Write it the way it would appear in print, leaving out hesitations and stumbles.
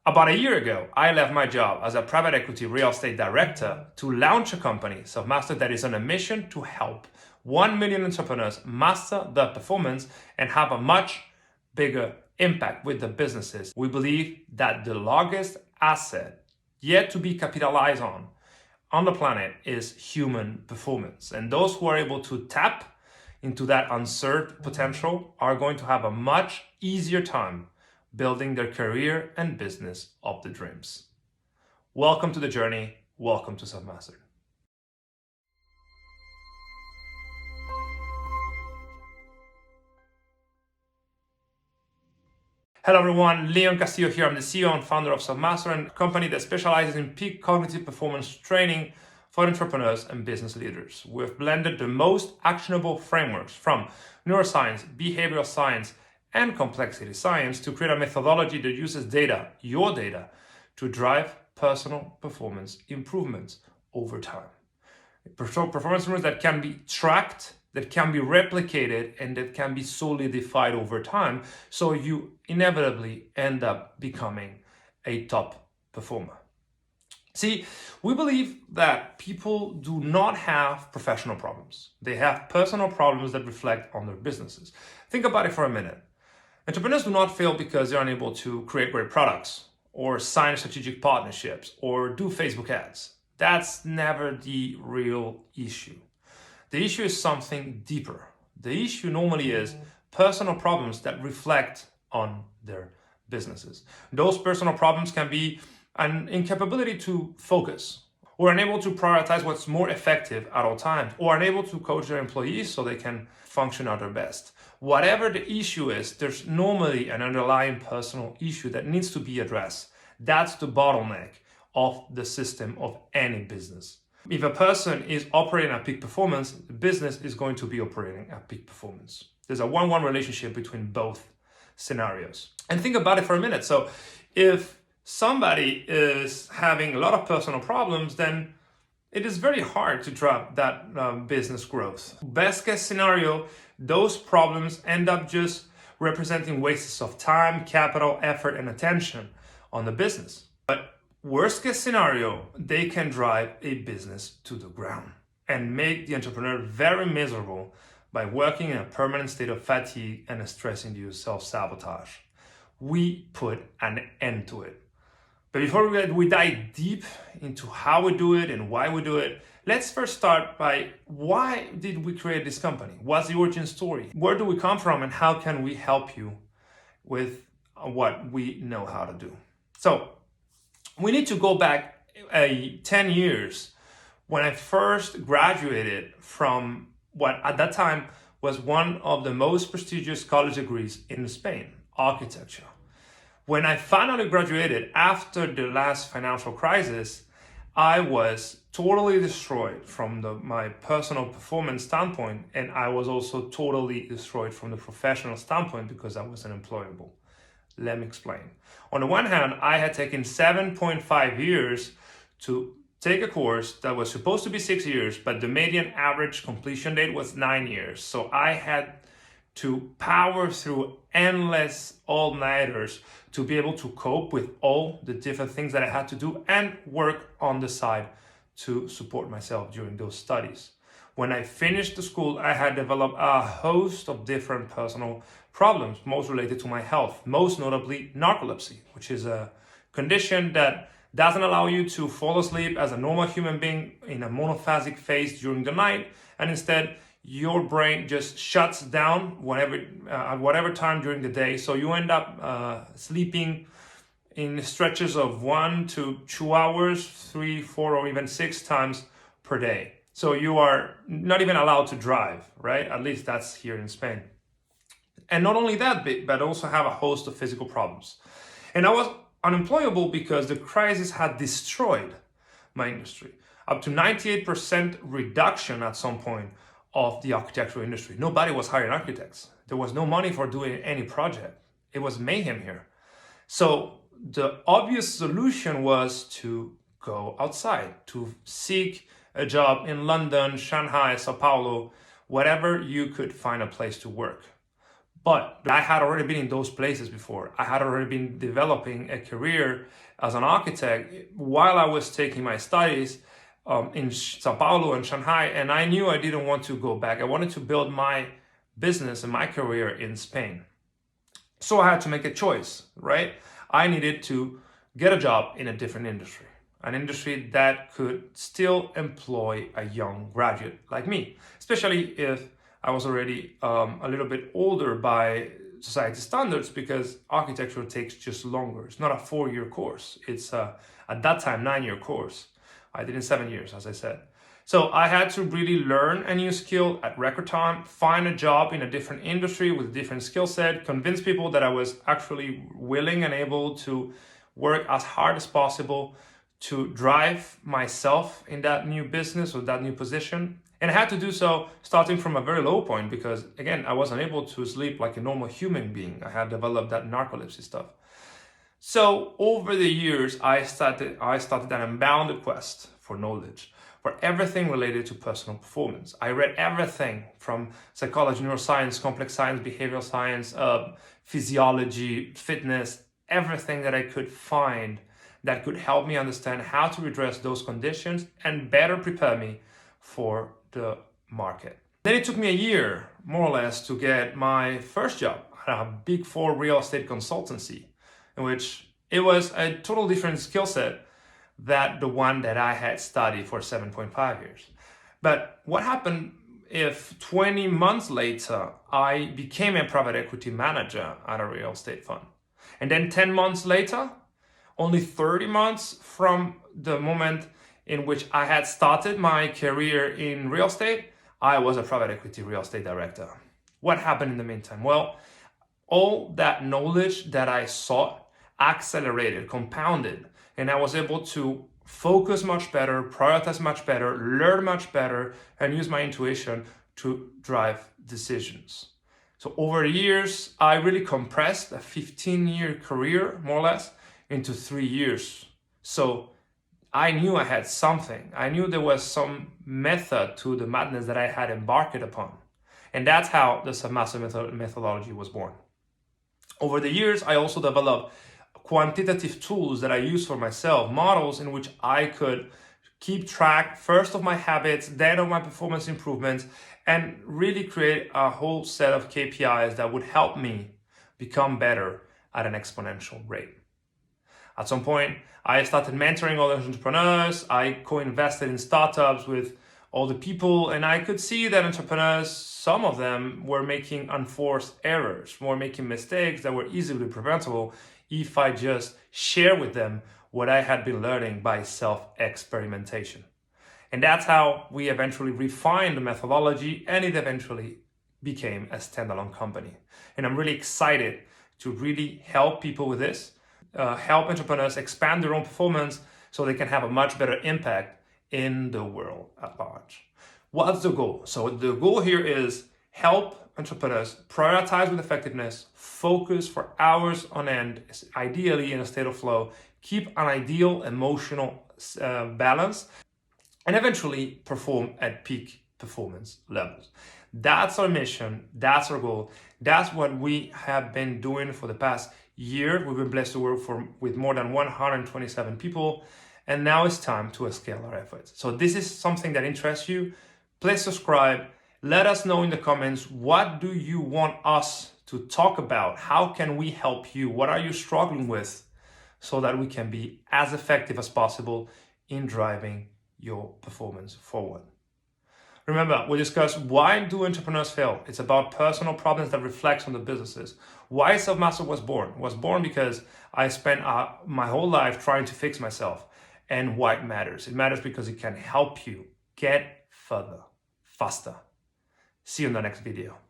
About a year ago, I left my job as a private equity real estate director to launch a company, Selfmastered, that is on a mission to help 1 million entrepreneurs master their performance and have a much bigger impact with their businesses. We believe that the largest asset yet to be capitalized on the planet is human performance. And those who are able to tap into that unserved potential are going to have a much easier time building their career and business of the dreams. Welcome to the journey. Welcome to Selfmastered. Hello everyone, Leon Castillo here. I'm the CEO and founder of Selfmastered, a company that specializes in peak cognitive performance training for entrepreneurs and business leaders. We've blended the most actionable frameworks from neuroscience, behavioral science, and complexity science to create a methodology that uses data, your data, to drive personal performance improvements over time. Performance improvements that can be tracked, that can be replicated, and that can be solidified over time, so you inevitably end up becoming a top performer. See, we believe that people do not have professional problems. They have personal problems that reflect on their businesses. Think about it for a minute. Entrepreneurs do not fail because they're unable to create great products or sign strategic partnerships or do Facebook ads. That's never the real issue. The issue is something deeper. The issue normally is personal problems that reflect on their businesses. Those personal problems can be an incapability to focus, or unable to prioritize what's more effective at all times, or unable to coach their employees so they can function at their best. Whatever the issue is, there's normally an underlying personal issue that needs to be addressed. That's the bottleneck of the system of any business. If a person is operating at peak performance, the business is going to be operating at peak performance. There's a one-one relationship between both scenarios. And think about it for a minute. So if somebody is having a lot of personal problems, then it is very hard to drive that business growth. Best case scenario, those problems end up just representing wastes of time, capital, effort, and attention on the business. But worst case scenario, they can drive a business to the ground and make the entrepreneur very miserable by working in a permanent state of fatigue and a stress-induced self-sabotage. We put an end to it. But before we dive deep into how we do it and why we do it, let's first start by why did we create this company? What's the origin story? Where do we come from and how can we help you with what we know how to do? So we need to go back 10 years when I first graduated from what at that time was one of the most prestigious college degrees in Spain, architecture. When I finally graduated after the last financial crisis, I was totally destroyed from my personal performance standpoint, and I was also totally destroyed from the professional standpoint because I was unemployable. Let me explain. On the one hand, I had taken 7.5 years to take a course that was supposed to be 6 years, but the median average completion date was 9 years. So I had to power through endless all-nighters to be able to cope with all the different things that I had to do and work on the side to support myself during those studies. When I finished the school, I had developed a host of different personal problems, most related to my health, most notably narcolepsy, which is a condition that doesn't allow you to fall asleep as a normal human being in a monophasic phase during the night, and instead your brain just shuts down at whatever time during the day. So you end up sleeping in stretches of 1 to 2 hours, 3, 4, or even 6 times per day. So you are not even allowed to drive, right? At least that's here in Spain. And not only that, but also have a host of physical problems. And I was unemployable because the crisis had destroyed my industry. Up to 98% reduction at some point of the architectural industry. Nobody was hiring architects. There was no money for doing any project. It was mayhem here. So the obvious solution was to go outside, to seek a job in London, Shanghai, Sao Paulo, whatever you could find a place to work. But I had already been in those places before. I had already been developing a career as an architect while I was taking my studies in Sao Paulo and Shanghai, and I knew I didn't want to go back. I wanted to build my business and my career in Spain. So I had to make a choice, right? I needed to get a job in a different industry, an industry that could still employ a young graduate like me, especially if I was already a little bit older by society standards, because architecture takes just longer. It's not a 4-year course. It's at that time 9-year course. I did in 7 years, as I said. So I had to really learn a new skill at record time, find a job in a different industry with a different skill set, convince people that I was actually willing and able to work as hard as possible to drive myself in that new business or that new position. And I had to do so starting from a very low point because, again, I wasn't able to sleep like a normal human being. I had developed that narcolepsy stuff. So over the years, I started an unbounded quest for knowledge, for everything related to personal performance. I read everything from psychology, neuroscience, complex science, behavioral science, physiology, fitness, everything that I could find that could help me understand how to address those conditions and better prepare me for the market. Then it took me a year, more or less, to get my first job at a Big 4 real estate consultancy, in which it was a total different skill set than the one that I had studied for 7.5 years. But what happened if 20 months later, I became a private equity manager at a real estate fund? And then 10 months later, only 30 months from the moment in which I had started my career in real estate, I was a private equity real estate director. What happened in the meantime? Well, all that knowledge that I sought accelerated, compounded, and I was able to focus much better, prioritize much better, learn much better, and use my intuition to drive decisions. So over the years, I really compressed a 15-year career, more or less, into 3 years. So I knew I had something. I knew there was some method to the madness that I had embarked upon. And that's how the Selfmastered methodology was born. Over the years, I also developed quantitative tools that I use for myself, models in which I could keep track first of my habits, then of my performance improvements, and really create a whole set of KPIs that would help me become better at an exponential rate. At some point, I started mentoring other entrepreneurs. I co-invested in startups with all the people, and I could see that entrepreneurs, some of them were making unforced errors, were making mistakes that were easily preventable if I just share with them what I had been learning by self-experimentation. And that's how we eventually refined the methodology, and it eventually became a standalone company. And I'm really excited to really help people with this, help entrepreneurs expand their own performance so they can have a much better impact in the world at large. What's the goal? So the goal here is help entrepreneurs prioritize with effectiveness, focus for hours on end, ideally in a state of flow, keep an ideal emotional balance, and eventually perform at peak performance levels. That's our mission, that's our goal, that's what we have been doing for the past year. We've been blessed to work with more than 127 people, and now it's time to scale our efforts. So this is something that interests you. Please subscribe. Let us know in the comments, what do you want us to talk about? How can we help you? What are you struggling with so that we can be as effective as possible in driving your performance forward? Remember, we discussed why do entrepreneurs fail? It's about personal problems that reflect on the businesses. Why Selfmastered was born? It was born because I spent my whole life trying to fix myself. And why it matters? It matters because it can help you get further, faster. See you in the next video.